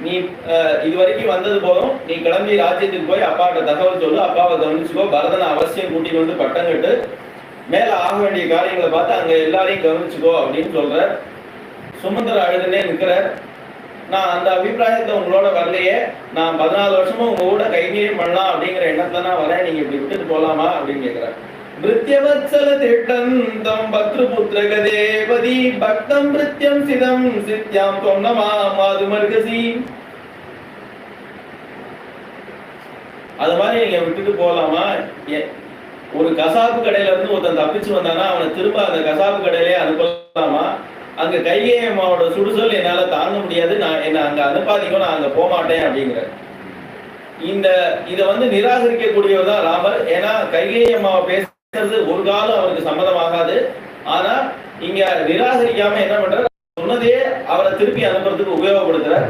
நீ இது வரைக்கும் வந்தது போதும், நீ கிளம்பி ராஜ்யத்துக்கு போய் அப்பாட்ட தகவல் சொல்லு, அப்பாவை கவனிச்சுக்கோ, பரதனை அவசியம் கூட்டிட்டு வந்து பட்டம் கட்டு, மேல ஆக வேண்டிய காரியங்களை பார்த்து அங்க எல்லாரையும் கவனிச்சுக்கோ அப்படின்னு சொல்ற. சுமந்திர அழுதுனே நிற்கிறார். நான் அந்த அபிப்பிராயத்தை உங்களோட வரலையே, நான் 14 வருஷமா உங்க கூட கைங்கரியம் பண்ணலாம் அப்படிங்கிற எண்ணத்துல நான் வரேன், நீங்க இப்படி விட்டுட்டு போலாமா அப்படின்னு கேட்கிறார். பிருத்யவத்சல திட்டந்தம் பத்ருபுத்திர கதேவதி பக்தம் பிருத்யம் சிதம் சித்யாம் தொன்னமா மாதுமர்கசி. அது மாதிரி நீங்க விட்டுட்டு போலாமா? ஒரு கசாப்பு கடையில இருந்து ஒருத்தன் தப்பிச்சு வந்தானா அவனை திரும்ப அந்த கசாப்பு கடையிலே அனுப்பலாமா? அங்க கைகேயி அம்மாவோட சுடுசொல் என்னால தாங்க முடியாது, நான் என்ன அங்க அனுப்பாதீங்க, நான் அங்க போக மாட்டேன் அப்படிங்கிற இதை வந்து நிராகரிக்கக்கூடியவர் தான் ராமர். ஏன்னா கைகேயி அம்மாவை பேசுறது ஒரு காலம் அவருக்கு சம்மதமாகாது. ஆனா இங்க நிராகரிக்காம என்ன பண்றாரு, சொன்னதே அவரை திருப்பி அனுப்புறதுக்கு உபயோகப்படுத்துறார்.